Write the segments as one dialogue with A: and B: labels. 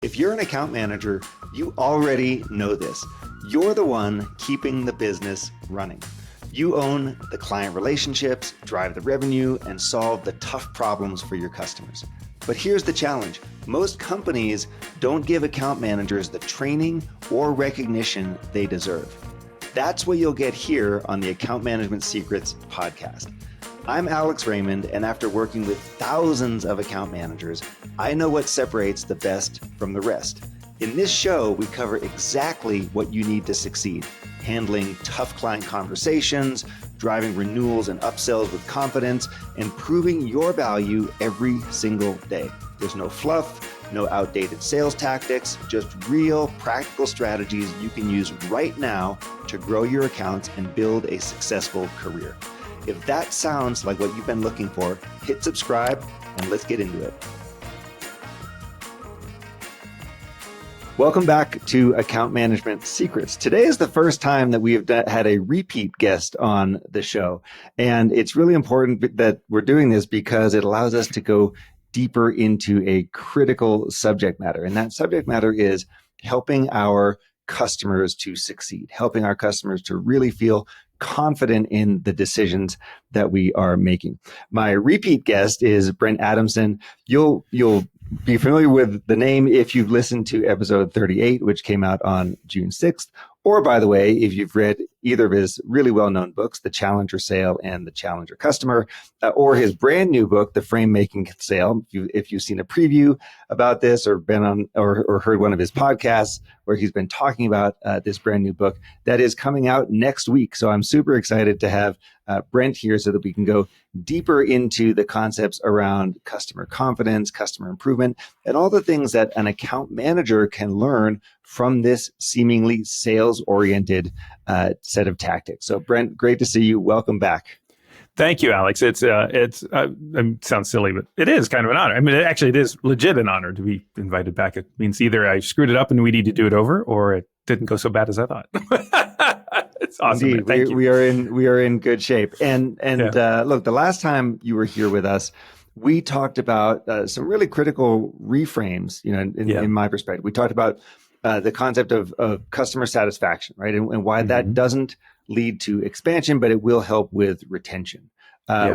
A: If you're an account manager, you already know this. You're the one keeping the business running. You own the client relationships, drive the revenue, and solve the tough problems for your customers. But here's the challenge. Most companies don't give account managers the training or recognition they deserve. That's what you'll get here on the Account Management Secrets podcast. I'm Alex Raymond, and after working with thousands of account managers, I know what separates the best from the rest. In this show, we cover exactly what you need to succeed, handling tough client conversations, driving renewals and upsells with confidence, and proving your value every single day. There's no fluff, no outdated sales tactics, just real practical strategies you can use right now to grow your accounts and build a successful career. If that sounds like what you've been looking for, hit subscribe and let's get into it. Welcome back to Account Management Secrets. Today is the first time that we have had a repeat guest on the show. And it's really important that we're doing this because it allows us to go deeper into a critical subject matter. And that subject matter is helping our customers to succeed, helping our customers to really feel confident in the decisions that we are making. My repeat guest is Brent Adamson. You'll be familiar with the name if you've listened to episode 38, which came out on June 6th. Or, by the way, if you've read either of his really well-known books, The Challenger Sale and The Challenger Customer, or his brand new book, The Framemaking Sale. If you've seen a preview about this or been on or heard one of his podcasts where he's been talking about this brand new book, that is coming out next week. So I'm super excited to have Brent here so that we can go deeper into the concepts around customer confidence, customer improvement, and all the things that an account manager can learn from this seemingly sales-oriented set of tactics. So Brent, great to see you. Welcome back.
B: Thank you, Alex. It sounds silly, but it is kind of an honor. I mean, it is legit an honor to be invited back. It means either I screwed it up and we need to do it over, or it didn't go so bad as I thought. It's awesome.
A: Indeed,
B: Thank you.
A: We are in good shape. And look, the last time you were here with us, we talked about some really critical reframes. In my perspective, we talked about the concept of customer satisfaction, right, and why that doesn't lead to expansion, but it will help with retention.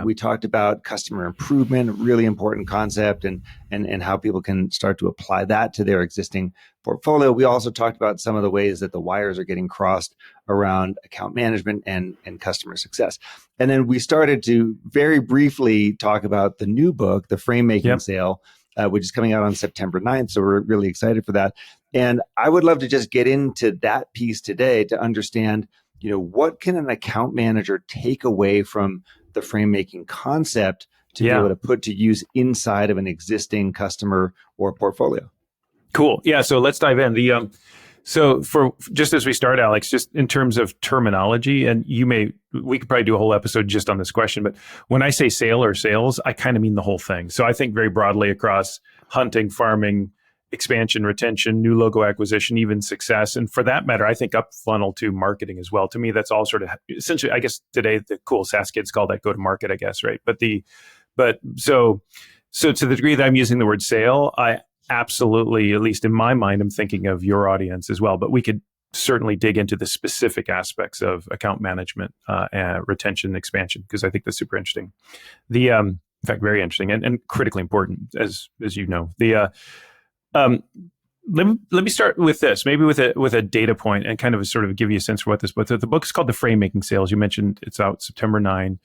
A: We talked about customer improvement, really important concept, and how people can start to apply that to their existing portfolio. We also talked about some of the ways that the wires are getting crossed around account management and customer success. And then we started to very briefly talk about the new book, The Framemaking Sale, which is coming out on September 9th. So we're really excited for that. And I would love to just get into that piece today to understand, what can an account manager take away from the frame-making concept to be able to put to use inside of an existing customer or portfolio?
B: Cool. Yeah. So let's dive in. So for just as we start, Alex, just in terms of terminology, and we could probably do a whole episode just on this question, but when I say sale or sales, I kind of mean the whole thing. So I think very broadly across hunting, farming, expansion, retention, new logo acquisition, even success. And for that matter, I think up funnel to marketing as well. To me, that's all sort of essentially, I guess today the cool SaaS kids call that go to market, I guess, right? So to the degree that I'm using the word sale, I absolutely, at least in my mind, I'm thinking of your audience as well. But we could certainly dig into the specific aspects of account management, and retention, expansion, because I think that's super interesting. In fact, very interesting and critically important, as you know. Let me start with this, maybe with a data point, and kind of sort of give you a sense for what this book. The book is called The Framemaking Sale. You mentioned it's out September 9.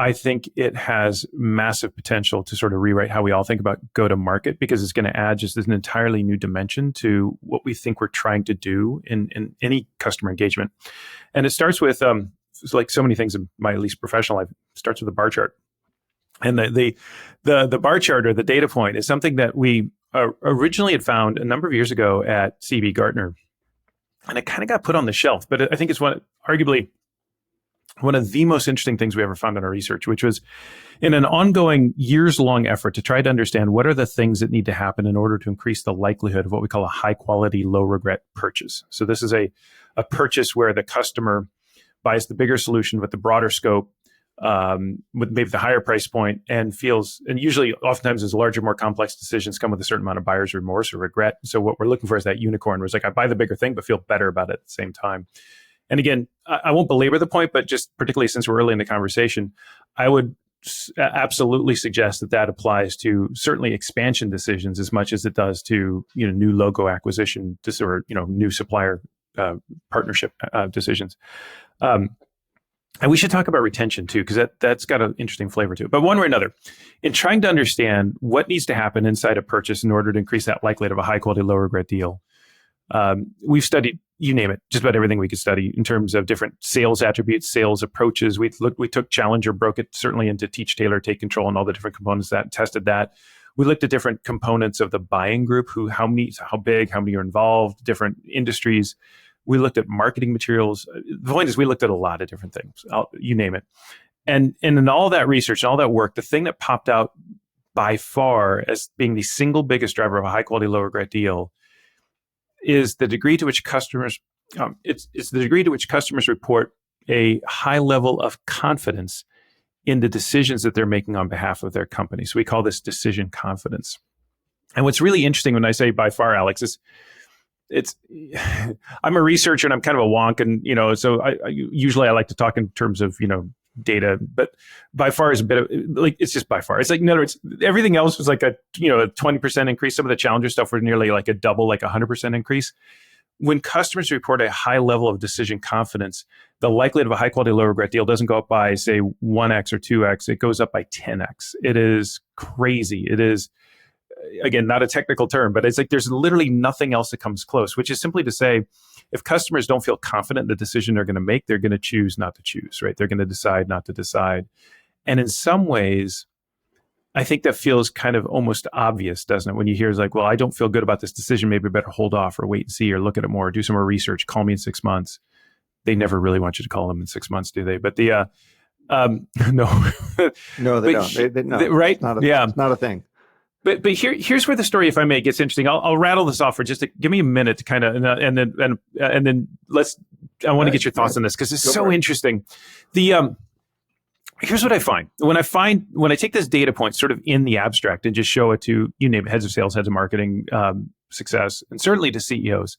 B: I think it has massive potential to sort of rewrite how we all think about go to market, because it's going to add just an entirely new dimension to what we think we're trying to do in any customer engagement. And it starts with, like so many things in my at least professional life, starts with a bar chart. And the bar chart, or the data point, is something that we originally had found a number of years ago at CB Gartner, and it kind of got put on the shelf. But I think it's arguably one of the most interesting things we ever found in our research, which was in an ongoing years-long effort to try to understand what are the things that need to happen in order to increase the likelihood of what we call a high-quality, low-regret purchase. So this is a purchase where the customer buys the bigger solution with the broader scope, with maybe the higher price point and usually oftentimes as larger, more complex decisions come with a certain amount of buyer's remorse or regret. So what we're looking for is that unicorn where it's like, I buy the bigger thing, but feel better about it at the same time. And again, I won't belabor the point, but just particularly since we're early in the conversation, I would absolutely suggest that applies to certainly expansion decisions as much as it does to new logo acquisition or new supplier partnership decisions. And we should talk about retention too, because that's got an interesting flavor to it. But one way or another, in trying to understand what needs to happen inside a purchase in order to increase that likelihood of a high quality, low regret deal, we've studied, you name it, just about everything we could study in terms of different sales attributes, sales approaches. We took Challenger, broke it certainly into teach, tailor, take control, and all the different components that tested that. We looked at different components of the buying group, how big, how many are involved, different industries. We looked at marketing materials. The point is, we looked at a lot of different things, you name it. And in all that research and all that work, the thing that popped out by far as being the single biggest driver of a high quality, low regret deal is the degree to which customers, it's the degree to which customers report a high level of confidence in the decisions that they're making on behalf of their company. So we call this decision confidence. And what's really interesting when I say by far, Alex, is I'm a researcher and I'm kind of a wonk, and so I usually like to talk in terms of data, but by far is a bit of it's just by far. It's like, in other words, everything else was like a 20% increase. Some of the Challenger stuff were nearly like a double, like 100% increase. When customers report a high level of decision confidence, the likelihood of a high quality, low regret deal doesn't go up by say 1x or 2x. It goes up by 10x. It is crazy. It is, again, not a technical term, but it's like there's literally nothing else that comes close, which is simply to say, if customers don't feel confident in the decision they're going to make, they're going to choose not to choose, right? They're going to decide not to decide. And in some ways, I think that feels kind of almost obvious, doesn't it? When you hear it's like, well, I don't feel good about this decision, maybe I better hold off or wait and see or look at it more, or do some more research, call me in 6 months. They never really want you to call them in 6 months, do they? But no.
A: No, they don't. No,
B: right?
A: It's not a thing.
B: But here's where the story, if I may, gets interesting. I'll rattle this off for just give me a minute to kind of, and then I want to get your thoughts on this because it's so interesting. Here's what I find. When I take this data point sort of in the abstract and just show it to, you name it, heads of sales, heads of marketing, success, and certainly to CEOs,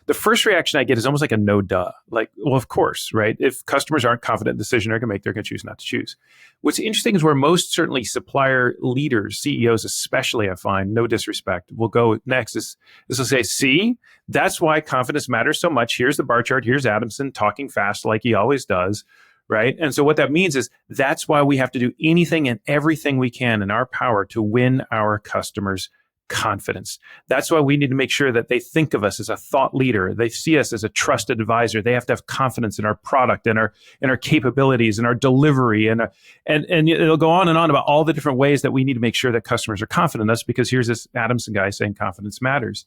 B: the first reaction I get is almost like a no duh. Like, well, of course, right? If customers aren't confident in the decision they're going to make, they're going to choose not to choose. What's interesting is where most certainly supplier leaders, CEOs especially, I find, no disrespect, will go next is they'll say, see, that's why confidence matters so much. Here's the bar chart. Here's Adamson talking fast like he always does. Right. And so what that means is that's why we have to do anything and everything we can in our power to win our customers' confidence. That's why we need to make sure that they think of us as a thought leader. They see us as a trusted advisor. They have to have confidence in our product and our capabilities and our delivery. And it'll go on and on about all the different ways that we need to make sure that customers are confident in us, because here's this Adamson guy saying confidence matters.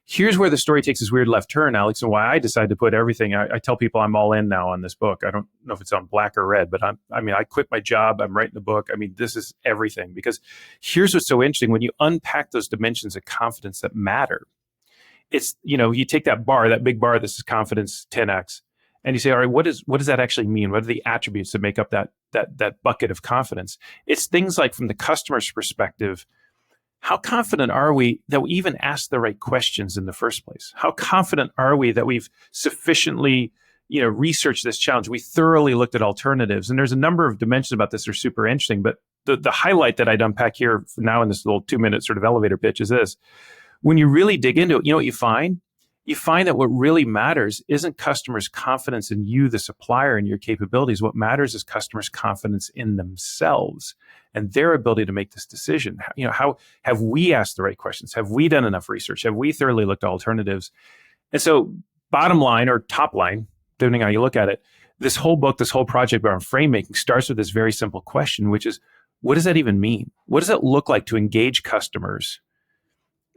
B: Here's where the story takes this weird left turn, Alex, and why I decided to put everything. I tell people I'm all in now on this book. I don't know if it's on black or red, but I quit my job. I'm writing the book. I mean, this is everything, because here's what's so interesting. When you unpack those dimensions of confidence that matter, it's, you take that bar, that big bar, this is confidence 10x, and you say, all right, what does that actually mean? What are the attributes that make up that bucket of confidence? It's things like, from the customer's perspective, how confident are we that we even asked the right questions in the first place? How confident are we that we've sufficiently, researched this challenge? We thoroughly looked at alternatives. And there's a number of dimensions about this that are super interesting. But the highlight that I'd unpack here for now in this little 2-minute sort of elevator pitch is this. When you really dig into it, you know what you find? You find that what really matters isn't customers' confidence in you, the supplier, and your capabilities. What matters is customers' confidence in themselves and their ability to make this decision. How have we asked the right questions? Have we done enough research? Have we thoroughly looked at alternatives? And so, bottom line or top line, depending on how you look at it, this whole book, this whole project around frame making starts with this very simple question, which is, what does that even mean? What does it look like to engage customers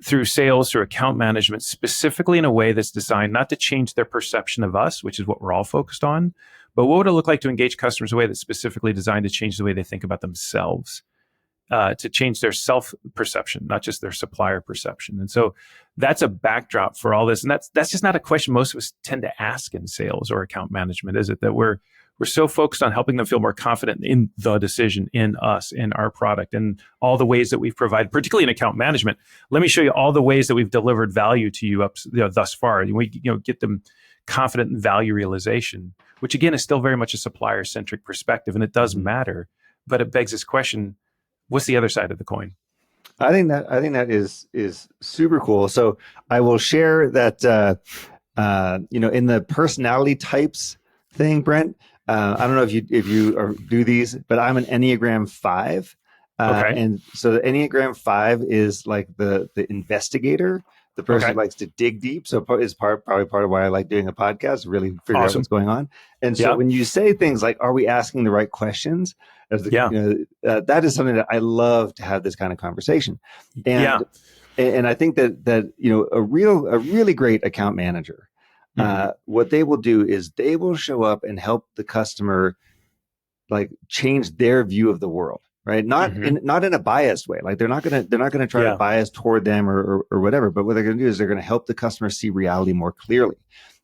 B: through sales, through account management, specifically in a way that's designed not to change their perception of us, which is what we're all focused on, but what would it look like to engage customers in a way that's specifically designed to change the way they think about themselves, to change their self-perception, not just their supplier perception. And so that's a backdrop for all this. And that's just not a question most of us tend to ask in sales or account management, is it? That we're we're so focused on helping them feel more confident in the decision, in us, in our product, and all the ways that we've provided, particularly in account management. Let me show you all the ways that we've delivered value to you thus far. And we get them confident in value realization, which again is still very much a supplier-centric perspective, and it does matter. But it begs this question: what's the other side of the coin?
A: I think that is super cool. So I will share that in the personality types thing, Brent. I don't know if you do these, but I'm an Enneagram 5.
B: Okay.
A: And so the Enneagram 5 is like the investigator, the person who likes to dig deep. So is probably part of why I like doing a podcast, really figure out what's going on. And so when you say things like, "Are we asking the right questions?" That is something that I love to have this kind of conversation. And I think that a really great account manager, what they will do is they will show up and help the customer like change their view of the world. Right. Not in a biased way. Like they're not going to try to bias toward them or whatever. But what they're going to do is they're going to help the customer see reality more clearly.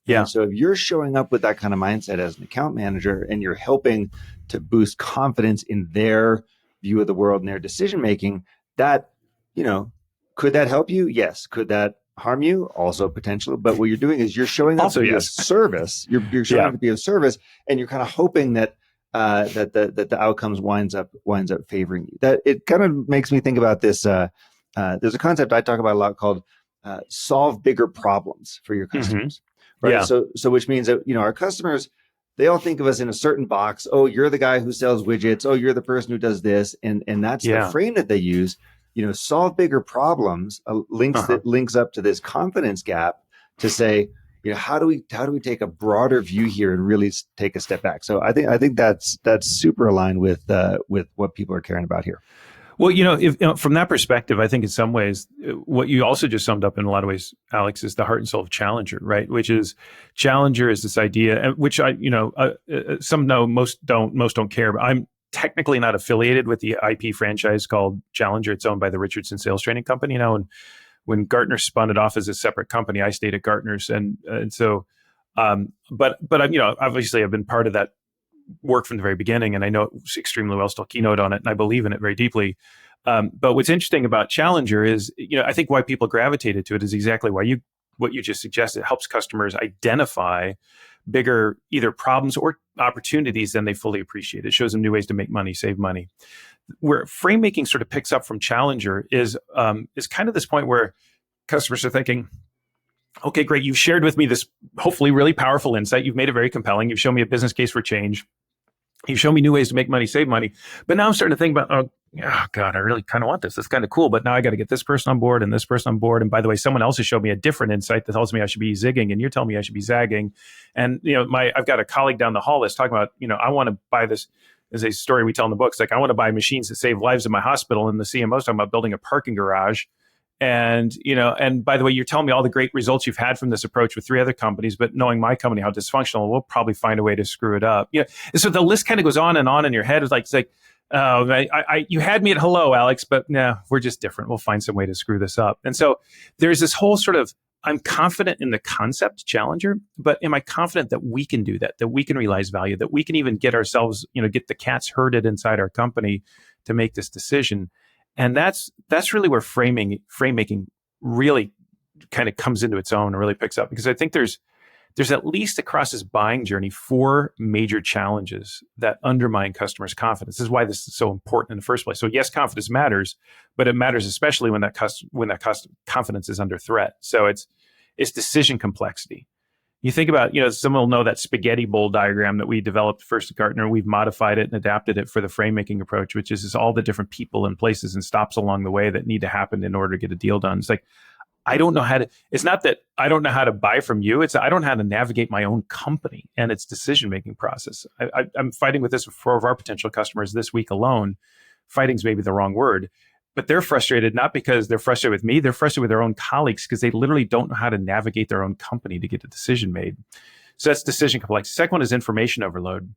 A: Yeah. And so if you're showing up with that kind of mindset as an account manager and you're helping to boost confidence in their view of the world and their decision making, that, could that help you? Yes. Could that harm you? Also potentially. But what you're doing is you're showing up to be of service. You're showing up to be of service, and you're kind of hoping that that the outcomes winds up favoring you. That it kind of makes me think about this. There's a concept I talk about a lot called solve bigger problems for your customers. Right. Yeah. So which means that our customers, they all think of us in a certain box. Oh, you're the guy who sells widgets. Oh, you're the person who does this, and that's the frame that they use. Solve bigger problems links up to this confidence gap to say, how do we take a broader view here and really take a step back? So I think that's super aligned with what people are caring about here.
B: Well, from that perspective, I think in some ways, what you also just summed up in a lot of ways, Alex, is the heart and soul of Challenger, right? Which is Challenger is this idea, which some know, most don't care. But I'm technically not affiliated with the IP franchise called Challenger. It's owned by the Richardson Sales Training Company now, and when Gartner spun it off as a separate company, I stayed at Gartner's, and so, but obviously I've been part of that work from the very beginning, and I know it extremely well. Still keynote on it, and I believe in it very deeply. But what's interesting about Challenger is, I think why people gravitated to it is exactly what you just suggested. It helps customers identify bigger either problems or opportunities than they fully appreciate. It shows them new ways to make money, save money. Where frame making sort of picks up from Challenger is kind of this point where customers are thinking, okay, great, you've shared with me this hopefully really powerful insight. You've made it very compelling. You've shown me a business case for change. You've shown me new ways to make money, save money. But now I'm starting to think about, oh God, I really kind of want this. That's kind of cool. But now I got to get this person on board and this person on board. And by the way, someone else has showed me a different insight that tells me I should be zigging, and you're telling me I should be zagging. And I've got a colleague down the hall that's talking about, I want to buy this. Is a story we tell in the books. Like, I want to buy machines that save lives in my hospital, and the CMO's talking about building a parking garage. And, and by the way, you're telling me all the great results you've had from this approach with 3 other companies, but knowing my company, how dysfunctional, we'll probably find a way to screw it up. And so the list kind of goes on and on in your head. It's like, oh, you had me at hello, Alex, but no, we're just different. We'll find some way to screw this up. And so there's this whole sort of, I'm confident in the concept Challenger, but am I confident that we can do that we can realize value, that we can even get ourselves, get the cats herded inside our company to make this decision? And that's really where frame making really kind of comes into its own and really picks up, because I think there's at least across this buying journey 4 major challenges that undermine customers' confidence. This is why this is so important in the first place. So yes, confidence matters, but it matters especially when that confidence is under threat. So it's decision complexity. You think about, someone will know that spaghetti bowl diagram that we developed first at Gartner. We've modified it and adapted it for the frame making approach, which is all the different people and places and stops along the way that need to happen in order to get a deal done. It's like, it's not that I don't know how to buy from you. It's I don't know how to navigate my own company and its decision-making process. I'm fighting with this with 4 of our potential customers this week alone. Fighting's maybe the wrong word, but they're frustrated, not because they're frustrated with me. They're frustrated with their own colleagues because they literally don't know how to navigate their own company to get a decision made. So that's decision complexity. Second one is information overload.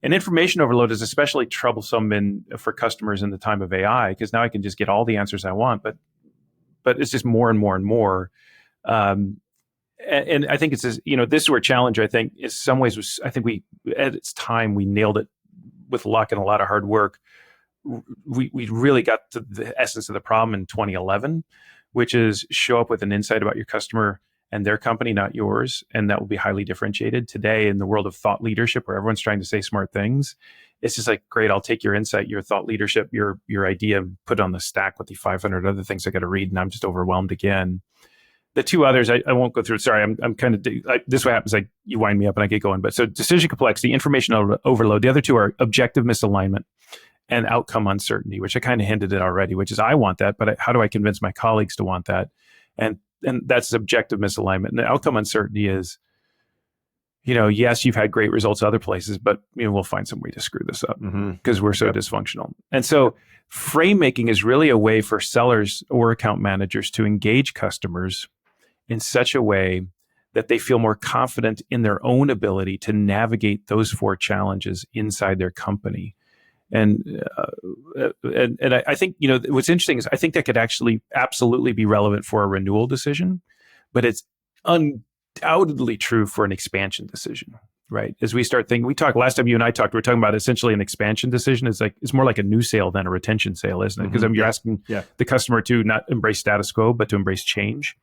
B: And information overload is especially troublesome for customers in the time of AI, because now I can just get all the answers I want, but it's just more and more and more. and I think it's this, this is where challenge, I think, in some ways was, I think at its time, we nailed it with luck and a lot of hard work. We really got to the essence of the problem in 2011, which is show up with an insight about your customer and their company, not yours. And that will be highly differentiated. Today, in the world of thought leadership, where everyone's trying to say smart things, it's just like, great, I'll take your insight, your thought leadership, your idea, put it on the stack with the 500 other things I got to read, and I'm just overwhelmed again. The two others, I won't go through. Sorry, I'm kind of, this is what happens, like you wind me up and I get going. But so decision complexity, information overload. The other two are objective misalignment and outcome uncertainty, which I kind of hinted at already, which is I want that, but how do I convince my colleagues to want that? And that's objective misalignment. And the outcome uncertainty is, yes, you've had great results other places, but we'll find some way to screw this up because we're so dysfunctional. And so frame making is really a way for sellers or account managers to engage customers in such a way that they feel more confident in their own ability to navigate those four challenges inside their company. And I think, what's interesting is I think that could actually absolutely be relevant for a renewal decision, but it's undoubtedly true for an expansion decision, right? As we start thinking, we talked last time you and I talked, we were talking about essentially an expansion decision. It's more like a new sale than a retention sale, isn't it? Because you're asking the customer to not embrace status quo, but to embrace change.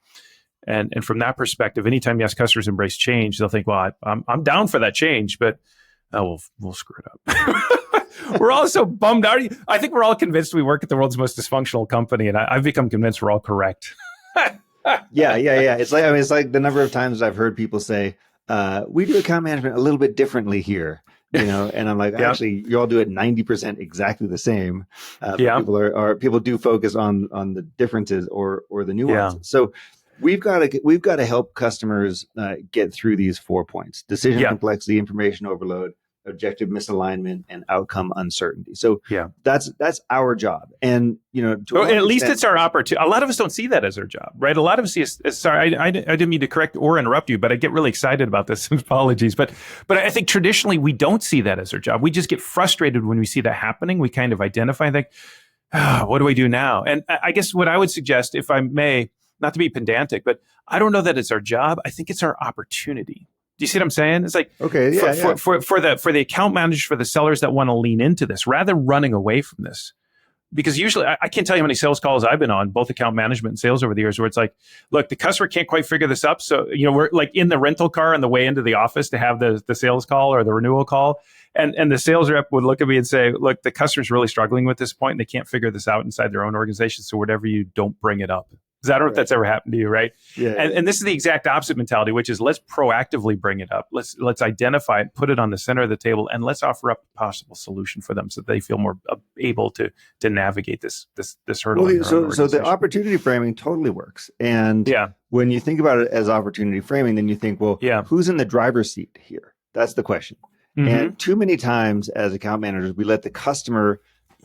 B: And from that perspective, anytime you ask customers to embrace change, they'll think, well, I'm down for that change, but we'll screw it up. We're all so bummed out. I think we're all convinced we work at the world's most dysfunctional company, and I've become convinced we're all correct.
A: Yeah. It's like the number of times I've heard people say, we do account management a little bit differently here. And I'm like, actually, you all do it 90% exactly the same. People do focus on the differences or the nuances. Yeah. So we've got to help customers get through these 4 points: decision complexity, information overload, objective misalignment, and outcome uncertainty. So that's our job. And
B: at least it's our opportunity. A lot of us don't see that as our job, right? A lot of us see sorry, I didn't mean to correct or interrupt you, but I get really excited about this. Apologies. But I think traditionally we don't see that as our job. We just get frustrated when we see that happening. We kind of identify and think, what do I do now? And I guess what I would suggest, if I may, not to be pedantic, but I don't know that it's our job. I think it's our opportunity. Do you see what I'm saying? It's like, for the account managers, for the sellers that want to lean into this, rather than running away from this. Because usually, I can't tell you how many sales calls I've been on, both account management and sales over the years, where it's like, look, the customer can't quite figure this up. So, we're like in the rental car on the way into the office to have the sales call or the renewal call. And the sales rep would look at me and say, look, the customer's really struggling with this point and they can't figure this out inside their own organization. So whatever you don't bring it up. Because I don't know if that's ever happened to you, right? Yeah. And this is the exact opposite mentality, which is let's proactively bring it up. Let's identify it, put it on the center of the table, and let's offer up a possible solution for them so they feel more able to navigate this hurdle.
A: Well, so the opportunity framing totally works. And when you think about it as opportunity framing, then you think, well, who's in the driver's seat here? That's the question. Mm-hmm. And too many times as account managers, we let the customer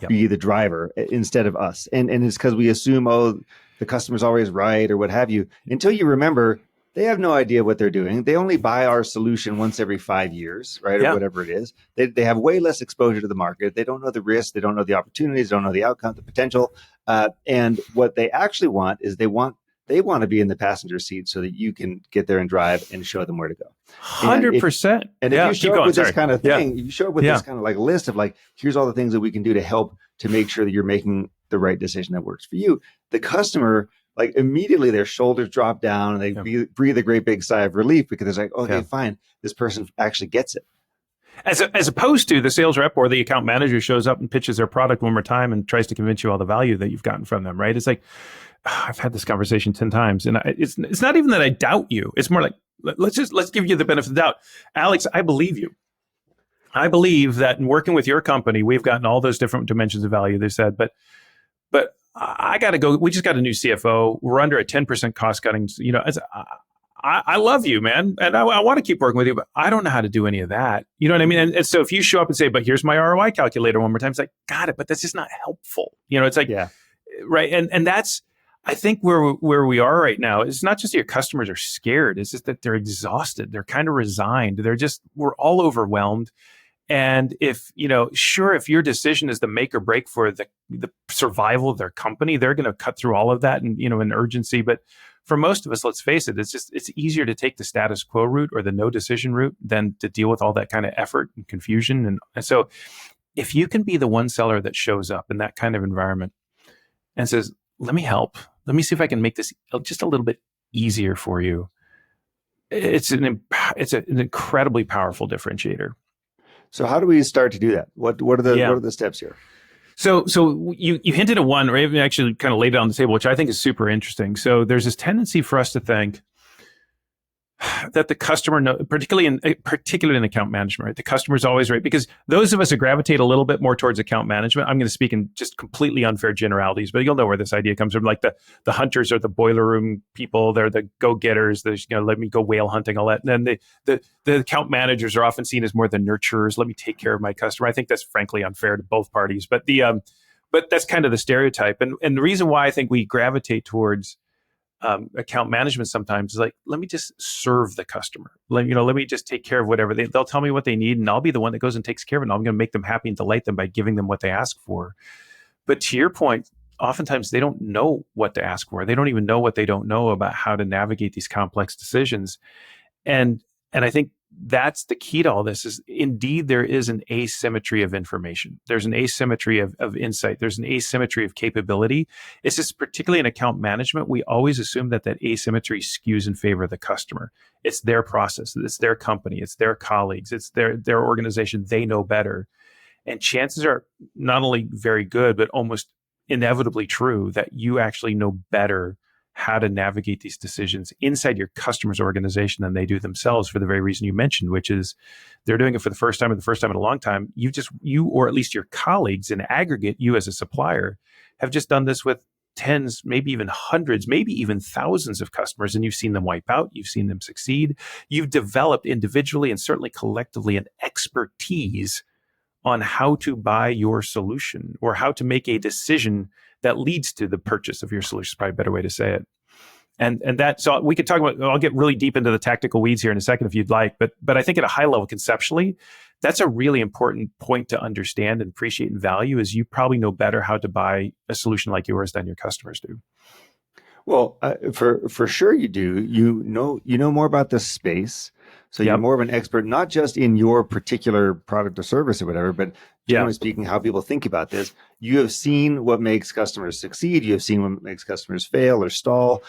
A: be the driver instead of us. And it's because we assume, the customer's always right or what have you, until you remember they have no idea what they're doing. They only buy our solution once every 5 years, right? Or whatever it is. They have way less exposure to the market. They don't know the risks. They don't know the opportunities. They don't know the outcome, the potential. And what they actually want is they want to be in the passenger seat so that you can get there and drive and show them where to go.
B: 100%.
A: And if you show up with this kind of thing, you show up with this kind of like list of like, here's all the things that we can do to help to make sure that you're making the right decision that works for you. The customer, like immediately their shoulders drop down and they breathe a great big sigh of relief because it's like, okay, fine. This person actually gets it.
B: As opposed to the sales rep or the account manager shows up and pitches their product one more time and tries to convince you all the value that you've gotten from them, right? It's like, I've had this conversation 10 times and it's not even that I doubt you. It's more like, let's give you the benefit of the doubt. Alex, I believe you. I believe that in working with your company, we've gotten all those different dimensions of value they said, but I got to go. We just got a new CFO. We're under a 10% cost cutting. I love you, man. And I want to keep working with you, but I don't know how to do any of that. You know what I mean? And so if you show up and say, but here's my ROI calculator one more time, it's like, got it, but that's just not helpful. It's like, right. And that's, I think where we are right now, it's not just your customers are scared. It's just that they're exhausted. They're kind of resigned. We're all overwhelmed. And if your decision is the make or break for the survival of their company, they're going to cut through all of that and, in urgency. But for most of us, let's face it, it's easier to take the status quo route or the no decision route than to deal with all that kind of effort and confusion. And so if you can be the one seller that shows up in that kind of environment and says, let me help, let me see if I can make this just a little bit easier for you, it's an incredibly powerful differentiator.
A: So how do we start to do that? What are the steps here?
B: So you hinted at one, or even actually kind of laid it on the table, which I think is super interesting. So there's this tendency for us to think that the customer, particularly in account management, right? The customer is always right, because those of us who gravitate a little bit more towards account management, I'm going to speak in just completely unfair generalities, but you'll know where this idea comes from. Like the hunters are the boiler room people, they're the go-getters. There's, let me go whale hunting, all that. And then the account managers are often seen as more the nurturers. Let me take care of my customer. I think that's frankly unfair to both parties, but but that's kind of the stereotype. And the reason why I think we gravitate towards account management sometimes is like, let me just serve the customer. Let me just take care of whatever they'll tell me what they need, and I'll be the one that goes and takes care of it. And I'm going to make them happy and delight them by giving them what they ask for. But to your point, oftentimes they don't know what to ask for. They don't even know what they don't know about how to navigate these complex decisions. And I think that's the key to all this is indeed there is an asymmetry of information. There's an asymmetry of insight. There's an asymmetry of capability. It's just particularly in account management, we always assume that asymmetry skews in favor of the customer. It's their process. It's their company. It's their colleagues. It's their organization. They know better. And chances are not only very good, but almost inevitably true that you actually know better how to navigate these decisions inside your customer's organization than they do themselves, for the very reason you mentioned, which is they're doing it for the first time, or the first time in a long time. You, or at least your colleagues in aggregate, you as a supplier, have just done this with tens, maybe even hundreds, maybe even thousands of customers, and you've seen them wipe out. You've seen them succeed. You've developed individually and certainly collectively an expertise on how to buy your solution or how to make a decision that leads to the purchase of your solution, is probably a better way to say it. And that, so we could talk about, I'll get really deep into the tactical weeds here in a second if you'd like, but I think at a high level conceptually, that's a really important point to understand and appreciate and value, is you probably know better how to buy a solution like yours than your customers do.
A: Well, for sure you do. You know more about the space. So you're more of an expert, not just in your particular product or service or whatever, but generally speaking, how people think about this. You have seen what makes customers succeed. You have seen what makes customers fail or stall.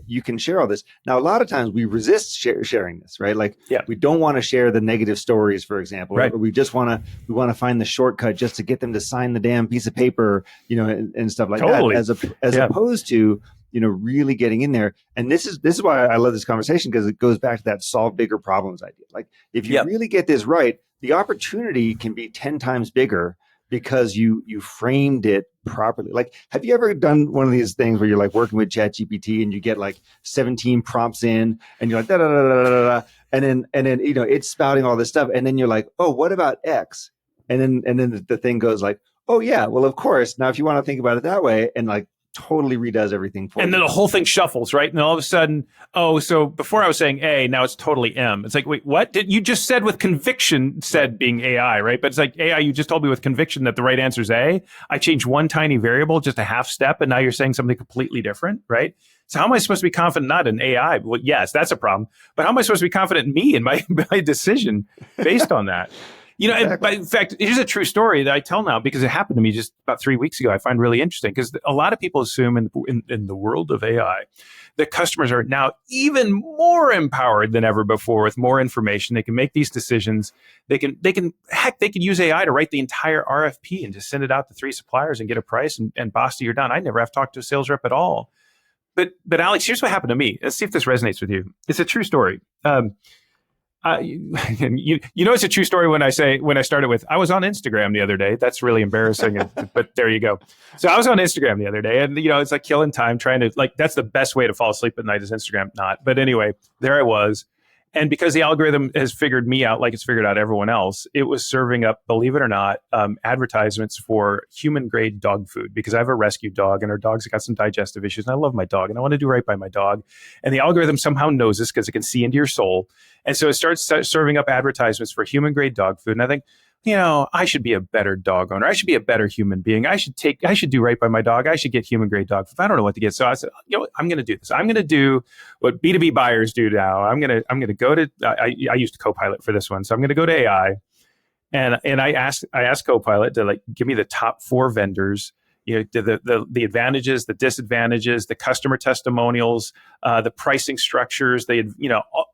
A: You can share all this. Now, a lot of times we resist sharing this, right? Like we don't want to share the negative stories, for example, right? Or we just want to find the shortcut just to get them to sign the damn piece of paper, and stuff like that, as opposed to really getting in there. And this is why I love this conversation, because it goes back to that solve bigger problems idea. Like if you really get this right, the opportunity can be 10 times bigger because you framed it properly. Like, have you ever done one of these things where you're like working with ChatGPT and you get like 17 prompts in and you're like, da, da, da, da, da, da, and then, it's spouting all this stuff. And then you're like, oh, what about X? And then the thing goes like, oh yeah, well, of course. Now, if you want to think about it that way, and like, totally redoes everything for you.
B: And then the whole thing shuffles, right? And then all of a sudden, so before I was saying A, now it's totally M. It's like, wait, what? Did you just said with conviction, said being AI, right? But it's like, AI, you just told me with conviction that the right answer is A. I changed one tiny variable, just a half step, and now you're saying something completely different, right? So how am I supposed to be confident not in AI? Well, yes, that's a problem. But how am I supposed to be confident in me and my decision based on that? Exactly. In fact, here's a true story that I tell now because it happened to me just about 3 weeks ago. I find really interesting because a lot of people assume in the world of AI that customers are now even more empowered than ever before with more information. They can make these decisions. They can use AI to write the entire RFP and just send it out to 3 suppliers and get a price and basta, you're done. I never have talked to a sales rep at all. But Alex, here's what happened to me. Let's see if this resonates with you. It's a true story. It's a true story when I started with, I was on Instagram the other day. That's really embarrassing, but there you go. So I was on Instagram the other day and, it's like killing time trying to, like, that's the best way to fall asleep at night is Instagram, not. But anyway, there I was. And because the algorithm has figured me out like it's figured out everyone else, it was serving up, believe it or not, advertisements for human grade dog food, because I have a rescue dog and our dog's got some digestive issues and I love my dog and I want to do right by my dog. And the algorithm somehow knows this because it can see into your soul. And so it starts serving up advertisements for human grade dog food. And I think, I should be a better dog owner. I should be a better human being. I should do right by my dog. I should get human grade dog food. I don't know what to get. So I said, I'm going to do this. I'm going to do what B2B buyers do now. I'm going to go to, I used Copilot for this one. So I'm going to go to AI and I asked Copilot to give me the top 4 vendors, the advantages, the disadvantages, the customer testimonials, the pricing structures,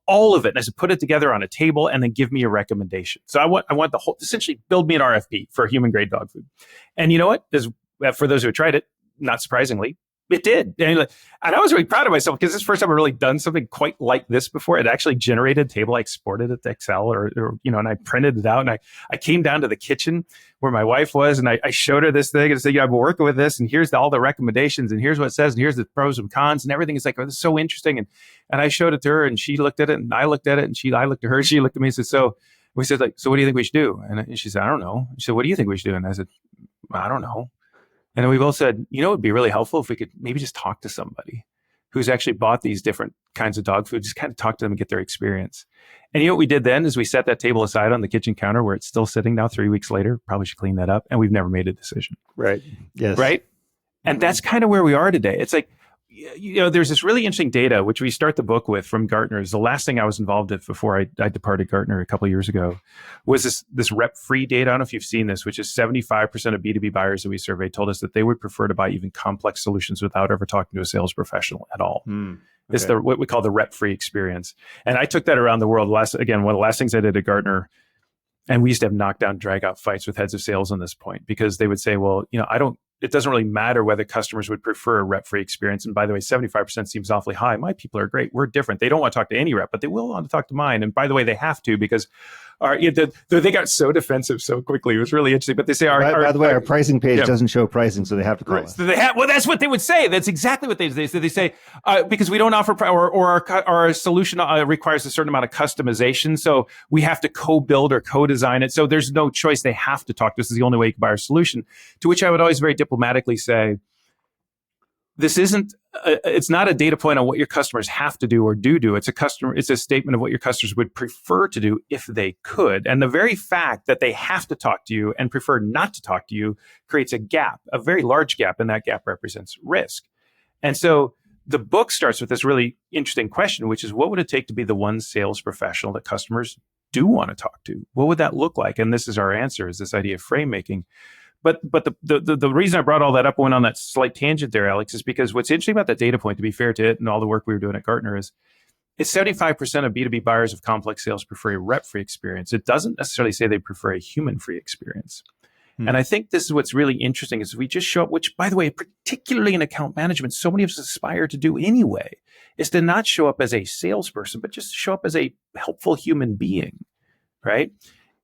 B: all of it. And I said, put it together on a table and then give me a recommendation. So I want the whole, essentially build me an RFP for human grade dog food. And you know what? For those who have tried it, not surprisingly, it did. And I was really proud of myself because this is the first time I've really done something quite like this before. It actually generated a table. I exported it to Excel and I printed it out. And I came down to the kitchen where my wife was and I showed her this thing and said, I've been working with this and here's all the recommendations and here's what it says and here's the pros and cons and everything. It's this is so interesting. And I showed it to her and she looked at it and I looked at it and I looked at her, she looked at me and said, so we said so what do you think we should do? And she said, I don't know. She said, what do you think we should do? And I said, I don't know. And then we both said, it would be really helpful if we could maybe just talk to somebody who's actually bought these different kinds of dog food, just kind of talk to them and get their experience. And what we did then is we set that table aside on the kitchen counter where it's still sitting now 3 weeks later. Probably should clean that up. And we've never made a decision.
A: Right. Yes.
B: Right. And that's kind of where we are today. It's there's this really interesting data, which we start the book with from Gartner. Is the last thing I was involved with before I departed Gartner a couple of years ago, was this rep-free data. I don't know if you've seen this, which is 75% of B2B buyers that we surveyed told us that they would prefer to buy even complex solutions without ever talking to a sales professional at all.
A: Okay.
B: It's what we call the rep-free experience. And I took that around the world. One of the last things I did at Gartner, and we used to have knockdown, drag-out fights with heads of sales on this point because they would say, well, it doesn't really matter whether customers would prefer a rep-free experience. And by the way, 75% seems awfully high. My people are great. We're different. They don't want to talk to any rep, but they will want to talk to mine. And by the way, they have to because they got so defensive so quickly. It was really interesting. But they say,
A: by the way, our pricing page doesn't show pricing, so they have to call us.
B: So that's what they would say. That's exactly what they say. So they say, because we don't offer, or our solution requires a certain amount of customization. So we have to co-build or co-design it. So there's no choice. They have to talk to us. This is the only way you can buy our solution. To which I would always very diplomatically say, it's not a data point on what your customers have to do or do. It's a statement of what your customers would prefer to do if they could. And the very fact that they have to talk to you and prefer not to talk to you creates a gap, a very large gap, and that gap represents risk. And so the book starts with this really interesting question, which is, what would it take to be the one sales professional that customers do want to talk to? What would that look like? And this is our answer, is this idea of frame making. But the reason I brought all that up, went on that slight tangent there, Alex, is because what's interesting about that data point, to be fair to it and all the work we were doing at Gartner, is it's 75% of B2B buyers of complex sales prefer a rep-free experience. It doesn't necessarily say they prefer a human-free experience. And I think this is what's really interesting, is we just show up, which, by the way, particularly in account management, so many of us aspire to do anyway, is to not show up as a salesperson, but just show up as a helpful human being, right?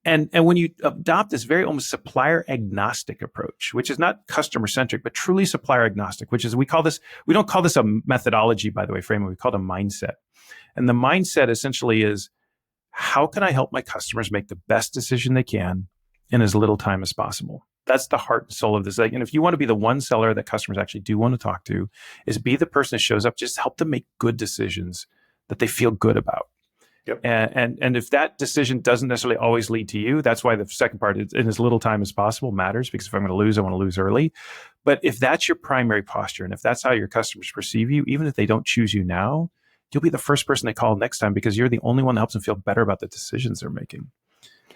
B: And when you adopt this very almost supplier agnostic approach, which is not customer centric, but truly supplier agnostic, which is, we don't call this a methodology, by the way, Framemaking, we call it a mindset. And the mindset essentially is, how can I help my customers make the best decision they can in as little time as possible? That's the heart and soul of this. And if you want to be the one seller that customers actually do want to talk to, is be the person that shows up, just help them make good decisions that they feel good about.
A: Yep.
B: And if that decision doesn't necessarily always lead to you, that's why the second part, in as little time as possible, matters, because if I'm going to lose, I want to lose early. But if that's your primary posture, and if that's how your customers perceive you, even if they don't choose you now, you'll be the first person they call next time, because you're the only one that helps them feel better about the decisions they're making.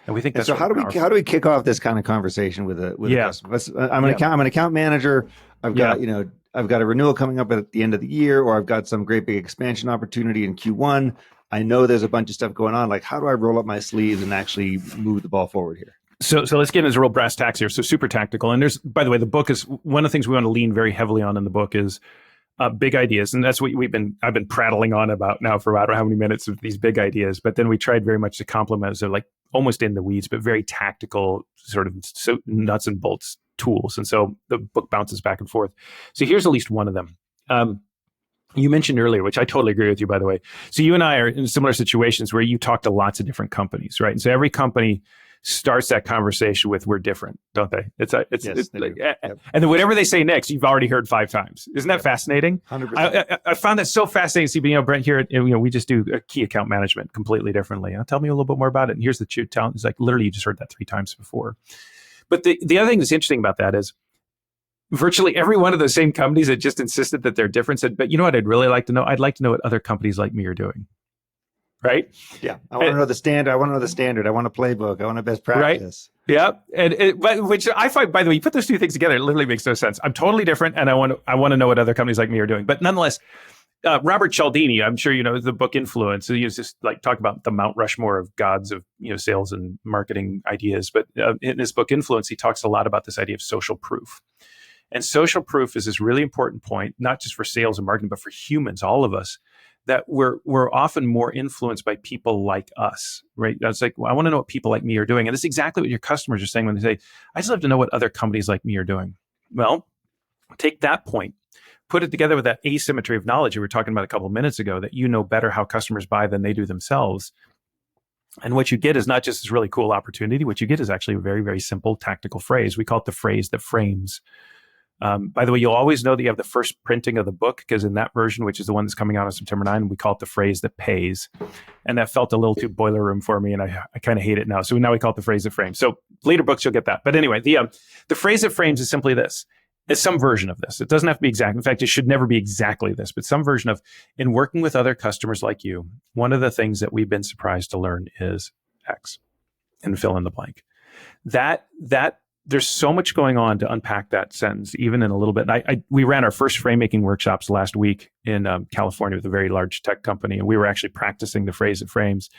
B: And we think that's
A: so. How do we kick off this kind of conversation with a customer? I'm an account manager. I've got a renewal coming up at the end of the year, or I've got some great big expansion opportunity in Q1. I know there's a bunch of stuff going on. Like, how do I roll up my sleeves and actually move the ball forward here?
B: So let's get into real brass tacks here. So super tactical. And there's, by the way, the book is one of the things we want to lean very heavily on in the book is big ideas. And that's what I've been prattling on about now for I don't know how many minutes of these big ideas. But then we tried very much to complement, so like almost in the weeds, but very tactical sort of nuts and bolts tools. And so the book bounces back and forth. So here's at least one of them. You mentioned earlier, which I totally agree with you, by the way. So you and I are in similar situations where you talk to lots of different companies, right? And so every company starts that conversation with "we're different," don't they?
A: Yes, they
B: like,
A: do. Yep.
B: and then whatever they say next, you've already heard 5 times. Isn't that fascinating?
A: 100%.
B: I found that so fascinating. See, Brent, here, we just do key account management completely differently. Tell me a little bit more about it. And here's the truth. It's like literally you just heard that 3 times before. But the other thing that's interesting about that is virtually every one of those same companies that just insisted that they're different said, but you know what I'd really like to know? I'd like to know what other companies like me are doing. Right?
A: Yeah. I want to know the standard. I want to know the standard. I want a playbook. I want a best practice.
B: Right? Yeah. But which I find, by the way, you put those 2 things together, it literally makes no sense. I'm totally different, and I want to know what other companies like me are doing. But nonetheless, Robert Cialdini, I'm sure you know the book Influence. So you just like talk about the Mount Rushmore of gods of sales and marketing ideas. But in his book Influence, he talks a lot about this idea of social proof. And social proof is this really important point, not just for sales and marketing, but for humans, all of us, that we're often more influenced by people like us, right? That's like, well, I want to know what people like me are doing. And that's exactly what your customers are saying when they say, I just love to know what other companies like me are doing. Well, take that point, put it together with that asymmetry of knowledge we were talking about a couple of minutes ago, that you know better how customers buy than they do themselves. And what you get is not just this really cool opportunity. What you get is actually a very, very simple tactical phrase. We call it the phrase that frames. By the way, you'll always know that you have the first printing of the book, because in that version, which is the one that's coming out on September 9, we call it the phrase that pays. And that felt a little too boiler room for me, and I kind of hate it now. So now we call it the phrase that frames. So later books, you'll get that. But anyway, the phrase that frames is simply this. It's some version of this. It doesn't have to be exact. In fact, it should never be exactly this, but some version of, in working with other customers like you, one of the things that we've been surprised to learn is X, and fill in the blank. That there's so much going on to unpack that sentence, even in a little bit. We ran our first frame-making workshops last week in California with a very large tech company, and we were actually practicing the phrase that frames.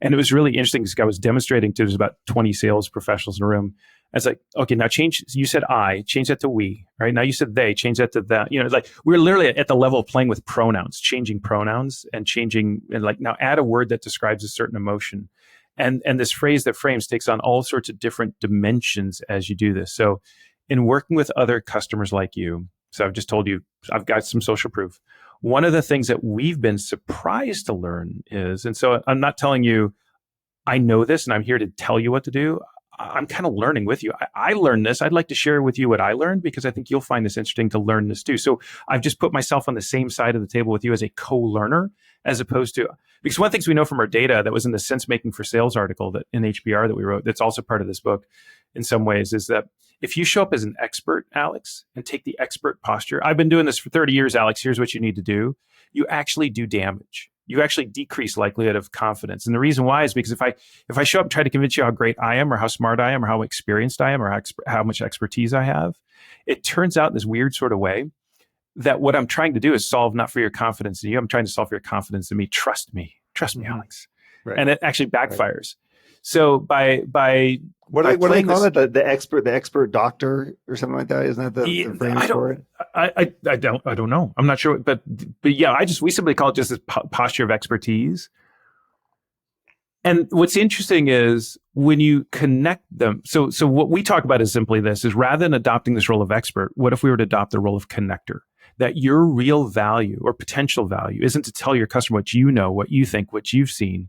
B: And it was really interesting because I was demonstrating to, there's about 20 sales professionals in the room. I was like, okay, now change, you said I, change that to we, right? Now you said they, change that to that. Like we're literally at the level of playing with pronouns, changing pronouns and like now add a word that describes a certain emotion. And this phrase that frames takes on all sorts of different dimensions as you do this. So in working with other customers like you, so I've just told you, I've got some social proof. One of the things that we've been surprised to learn is, and so I'm not telling you, I know this and I'm here to tell you what to do. I'm kind of learning with you. I learned this. I'd like to share with you what I learned, because I think you'll find this interesting to learn this too. So I've just put myself on the same side of the table with you as a co-learner, as opposed to, because one of the things we know from our data that was in the Sense Making for Sales article that in HBR that we wrote, that's also part of this book in some ways, is that if you show up as an expert, Alex, and take the expert posture, I've been doing this for 30 years, Alex, here's what you need to do. You actually do damage. You actually decrease likelihood of confidence. And the reason why is because if I show up and try to convince you how great I am, or how smart I am, or how experienced I am, or how much expertise I have, it turns out in this weird sort of way that what I'm trying to do is solve not for your confidence in you. I'm trying to solve for your confidence in me. Trust me, Alex. Right. And it actually backfires. Right. So by
A: what do they call it? The expert doctor or something like that? Isn't that the frame for it?
B: I don't know. I'm not sure, but yeah, we simply call it just this posture of expertise. And what's interesting is when you connect them. So what we talk about is simply this: is rather than adopting this role of expert, what if we were to adopt the role of connector? That your real value or potential value isn't to tell your customer what you know, what you think, what you've seen,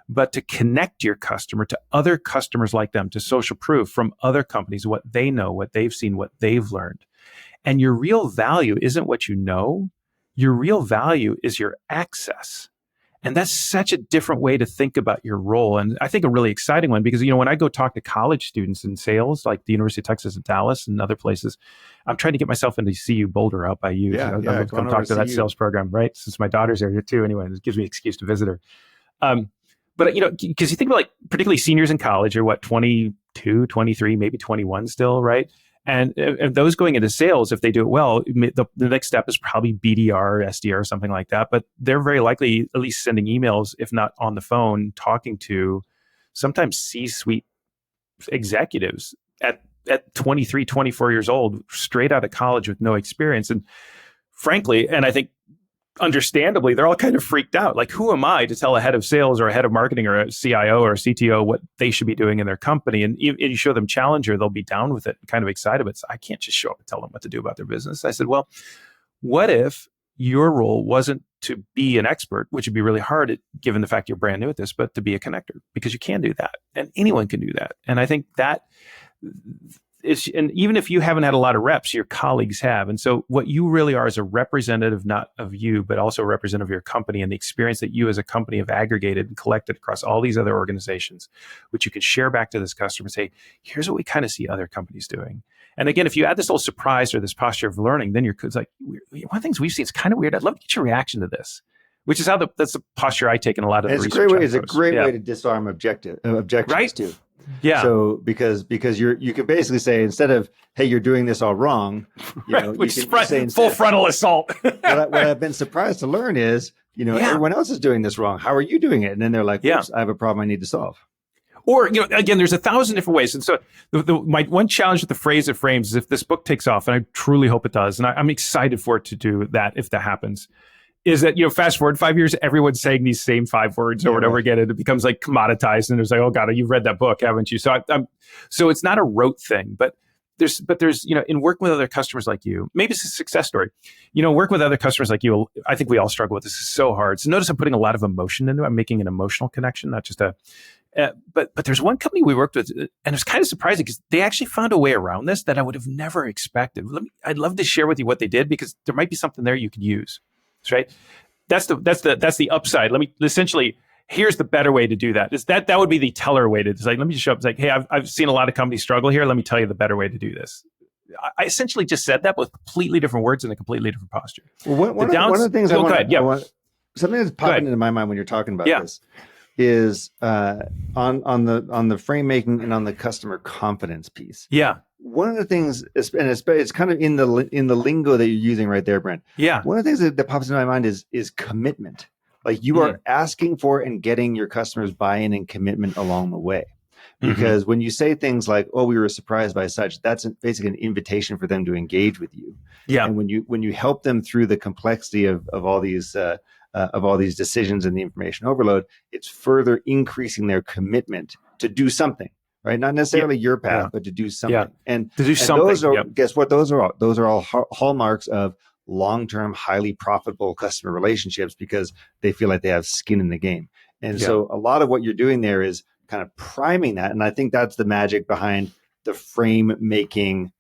B: but to connect your customer to other customers like them, to social proof from other companies, what they know, what they've seen, what they've learned. And your real value isn't what you know. Your real value is your access. And that's such a different way to think about your role. And I think a really exciting one, because, when I go talk to college students in sales, like the University of Texas at Dallas and other places, I'm trying to get myself into CU Boulder out by you.
A: Yeah,
B: I'm come talk to that sales program, right? Since my daughter's there too. Anyway, it gives me an excuse to visit her. But, because you think about, like, particularly seniors in college are 22, 23, maybe 21 still, right? And those going into sales, if they do it well, the next step is probably BDR, SDR, or something like that. But they're very likely at least sending emails, if not on the phone, talking to sometimes C-suite executives at 23, 24 years old, straight out of college with no experience. And frankly, and I think understandably, they're all kind of freaked out. Like, who am I to tell a head of sales or a head of marketing or a CIO or a CTO what they should be doing in their company? And you show them Challenger, they'll be down with it, kind of excited. But I can't just show up and tell them what to do about their business. I said, well, what if your role wasn't to be an expert, which would be really hard given the fact you're brand new at this, but to be a connector, because you can do that and anyone can do that. And I think that is, and even if you haven't had a lot of reps, your colleagues have. And so what you really are is a representative, not of you, but also a representative of your company and the experience that you as a company have aggregated and collected across all these other organizations, which you can share back to this customer and say, here's what we kind of see other companies doing. And again, if you add this little surprise or this posture of learning, then it's like, one of the things we've seen, it's kind of weird. I'd love to get your reaction to this, which is that's the posture I take in a lot of the research.
A: It's a great way to disarm objections
B: right?
A: too.
B: Yeah.
A: So because you can basically say, instead of, hey, you're doing this all wrong,
B: which is full frontal assault.
A: what I've been surprised to learn is, everyone else is doing this wrong. How are you doing it? And then they're like, oops, I have a problem I need to solve.
B: Or, again, there's 1,000 different ways. And so my one challenge with the phrase it frames is, if this book takes off, and I truly hope it does, and I'm excited for it to do that if that happens, is that, fast forward 5 years, everyone's saying these same 5 words over and over again, and it becomes like commoditized, and it's like, oh God, you've read that book, haven't you? So so it's not a rote thing, but there's, in working with other customers like you, maybe it's a success story, working with other customers like you, I think we all struggle with this. Is so hard. So notice I'm putting a lot of emotion into it. I'm making an emotional connection, not just but there's one company we worked with, and it's kind of surprising because they actually found a way around this that I would have never expected. I'd love to share with you what they did, because there might be something there you could use. Right. That's the upside. Essentially, here's the better way to do that. That would be the teller way to like, let me just show up. It's like, hey, I've seen a lot of companies struggle here. Let me tell you the better way to do this. I essentially just said that with completely different words and a completely different posture.
A: Well, one of the things something that's popping into my mind when you're talking about this is on the frame making and on the customer confidence piece.
B: Yeah.
A: One of the things, and it's kind of in the lingo that you're using right there, Brent.
B: Yeah.
A: One of the things that pops into my mind is commitment. Like, you are asking for and getting your customers buy-in and commitment along the way. Because when you say things like, "Oh, we were surprised by such," that's basically an invitation for them to engage with you.
B: Yeah.
A: And when you help them through the complexity of all these decisions and the information overload, it's further increasing their commitment to do something. Right, not necessarily your path, but to do something,
B: and to do something.
A: Those are, guess what? Those are all hallmarks of long-term, highly profitable customer relationships, because they feel like they have skin in the game. And so, a lot of what you're doing there is kind of priming that, and I think that's the magic behind the frame making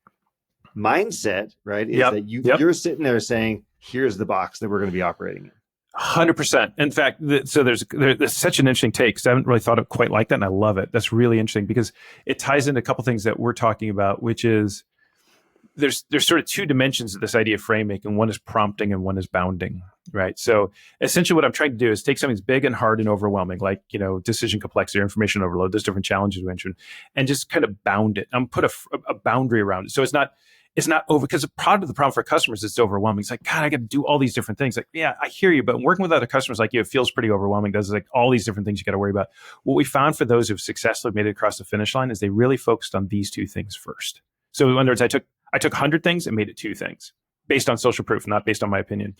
A: mindset. Right, is that you're sitting there saying, "Here's the box that we're going to be operating in."
B: 100%. In fact, so there's such an interesting take, because I haven't really thought of quite like that, and I love it. That's really interesting, because it ties into a couple things that we're talking about, which is there's sort of two dimensions of this idea of frame making. One is prompting and one is bounding, right? So essentially what I'm trying to do is take something that's big and hard and overwhelming, like, decision complexity or information overload, those different challenges we mentioned, and just kind of bound it and put a boundary around it. So it's not over, because part of the problem for customers is it's overwhelming. It's like, God, I got to do all these different things. Like, yeah, I hear you, but working with other customers like you, it feels pretty overwhelming. There's like all these different things you got to worry about. What we found for those who've successfully made it across the finish line is they really focused on these two things first. So in other words, I took 100 things and made it 2 things based on social proof, not based on my opinion.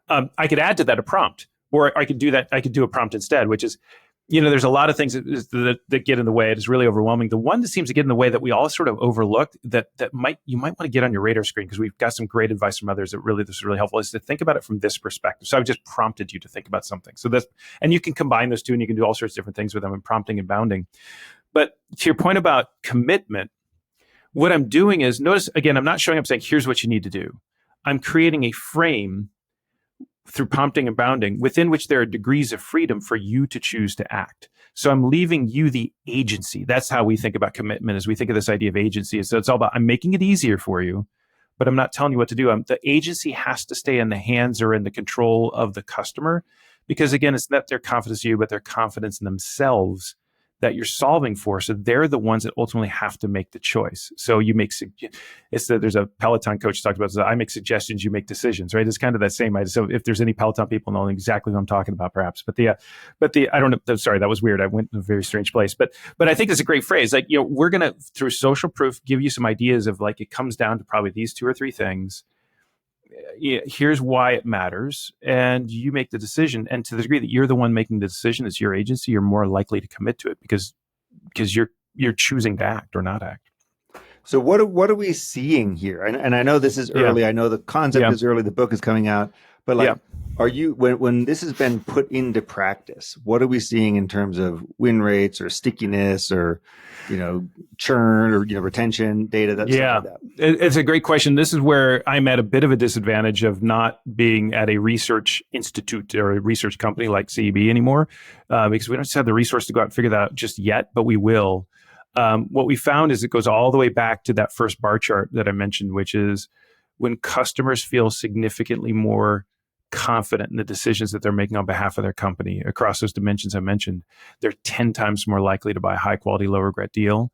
B: I could add to that a prompt, or I could do a prompt instead, which is, there's a lot of things that get in the way. It is really overwhelming. The one that seems to get in the way that we all sort of overlooked that you might want to get on your radar screen, because we've got some great advice from others this is really helpful, is to think about it from this perspective. So I've just prompted you to think about something. So and you can combine those two, and you can do all sorts of different things with them in prompting and bounding. But to your point about commitment, what I'm doing is, notice again, I'm not showing up saying, here's what you need to do. I'm creating a frame through prompting and bounding within which there are degrees of freedom for you to choose to act. So I'm leaving you the agency. That's how we think about commitment, as we think of this idea of agency. So it's all about, I'm making it easier for you, but I'm not telling you what to do. The agency has to stay in the hands or in the control of the customer, because again, it's not their confidence in you, but their confidence in themselves that you're solving for. So they're the ones that ultimately have to make the choice. So you make, there's a Peloton coach who talks about this, I make suggestions, you make decisions, right? It's kind of that same idea. So if there's any Peloton people know exactly what I'm talking about, perhaps, but I don't know, sorry, that was weird. I went in a very strange place, but I think it's a great phrase. Like, we're going to, through social proof, give you some ideas of, like, it comes down to probably these 2 or 3 things. Here's why it matters, and you make the decision. And to the degree that you're the one making the decision, it's your agency, you're more likely to commit to it because you're choosing to act or not act.
A: So what are we seeing here? And I know this is early. I know the concept is early. The book is coming out, But like,
B: Yeah.
A: are you when this has been put into practice, what are we seeing in terms of win rates or stickiness or, churn or, retention data, that stuff
B: Yeah,
A: like that?
B: it's a great question. This is where I'm at a bit of a disadvantage of not being at a research institute or a research company like CEB anymore, because we don't just have the resource to go out and figure that out just yet, but we will. What we found is it goes all the way back to that first bar chart that I mentioned, which is when customers feel significantly more confident in the decisions that they're making on behalf of their company across those dimensions I mentioned, they're 10 times more likely to buy a high quality, low regret deal.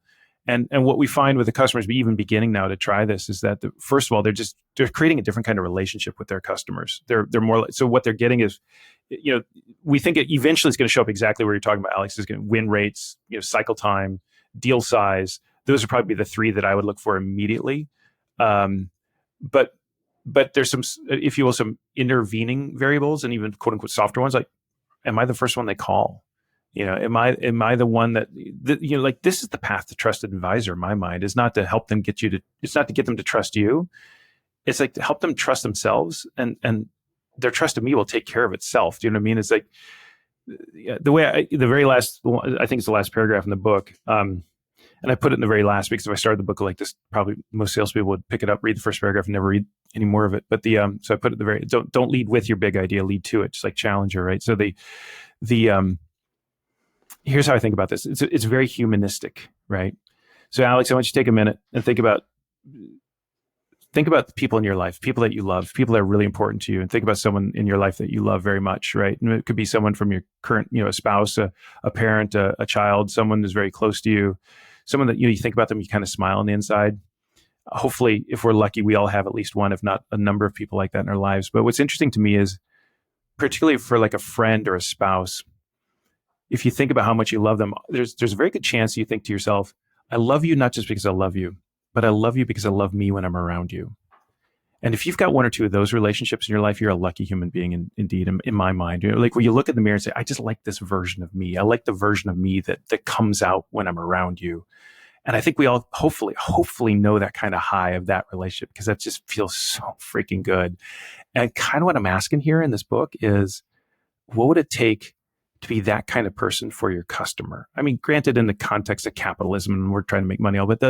B: And what we find with the customers, even beginning now to try this, is that first of all, they're creating a different kind of relationship with their customers. They're more so what they're getting is, we think it eventually is going to show up exactly where you're talking about, Alex. Is going to win rates, cycle time, deal size. Those would probably be the three that I would look for immediately. But there's some, if you will, some intervening variables and even quote unquote softer ones. Like, am I the first one they call? Am I the one that like, this is the path to trusted advisor in my mind, is not to help them it's not to get them to trust you. It's like to help them trust themselves, and their trust in me will take care of itself. Do you know what I mean? It's like the very last, I think it's the last paragraph in the book. And I put it in the very last because if I started the book like this, probably most salespeople would pick it up, read the first paragraph, and never read any more of it. But so I put it at the very, don't lead with your big idea, lead to it, just like Challenger, right? So here's how I think about this. It's very humanistic, right? So Alex, I want you to take a minute and think about the people in your life, people that you love, people that are really important to you, and think about someone in your life that you love very much, right? And it could be someone from your current, a spouse, a parent, a child, someone who's very close to you, someone that, you think about them, you kind of smile on the inside. Hopefully, if we're lucky, we all have at least one, if not a number of people like that in our lives. But what's interesting to me is, particularly for like a friend or a spouse, if you think about how much you love them, there's a very good chance you think to yourself, I love you not just because I love you, but I love you because I love me when I'm around you. And if you've got one or two of those relationships in your life, you're a lucky human being, indeed, in my mind. Like when you look in the mirror and say, I just like this version of me. I like the version of me that comes out when I'm around you. And I think we all hopefully know that kind of high of that relationship, because that just feels so freaking good. And kind of what I'm asking here in this book is, what would it take to be that kind of person for your customer? I mean, granted, in the context of capitalism and we're trying to make money, but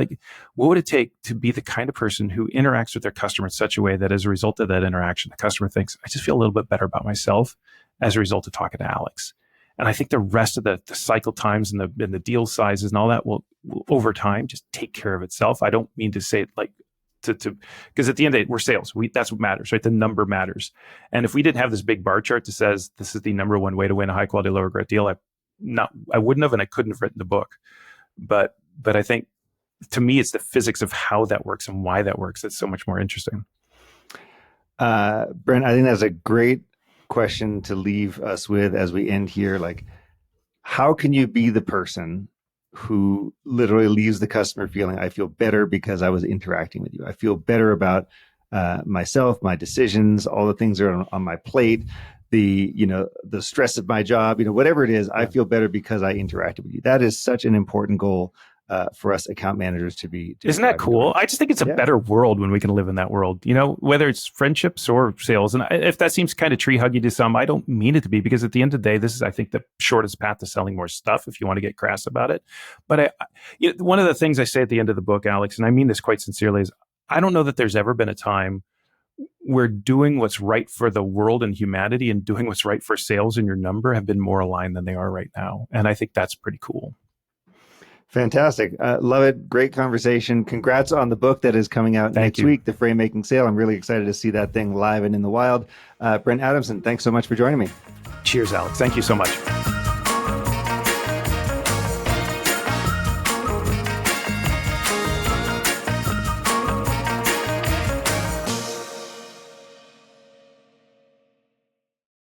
B: what would it take to be the kind of person who interacts with their customer in such a way that as a result of that interaction, the customer thinks, I just feel a little bit better about myself as a result of talking to Alex. And I think the rest of the cycle times and the deal sizes and all that will over time just take care of itself. I don't mean to say it like to because at the end of the day, we're sales. That's what matters, right? The number matters. And if we didn't have this big bar chart that says this is the number one way to win a high quality, low regret deal, I wouldn't have, and I couldn't have written the book. But I think, to me, it's the physics of how that works and why that works that's so much more interesting.
A: Brent, I think that's a great question to leave us with as we end here. Like, how can you be the person who literally leaves the customer feeling, I feel better because I was interacting with you. I feel better about myself, my decisions, all the things that are on my plate, the stress of my job, whatever it is, I feel better because I interacted with you. That is such an important goal for us account managers to be.
B: Isn't that cool? I just think it's a better world when we can live in that world, whether it's friendships or sales. And if that seems kind of tree huggy to some, I don't mean it to be, because at the end of the day, this is, I think, the shortest path to selling more stuff if you want to get crass about it. But one of the things I say at the end of the book, Alex, and I mean this quite sincerely, is I don't know that there's ever been a time where doing what's right for the world and humanity and doing what's right for sales and your number have been more aligned than they are right now. And I think that's pretty cool.
A: Fantastic. Love it. Great conversation. Congrats on the book that is coming out next week, The Framemaking Sale. I'm really excited to see that thing live and in the wild. Brent Adamson, thanks so much for joining me.
B: Cheers, Alex. Thank you so much.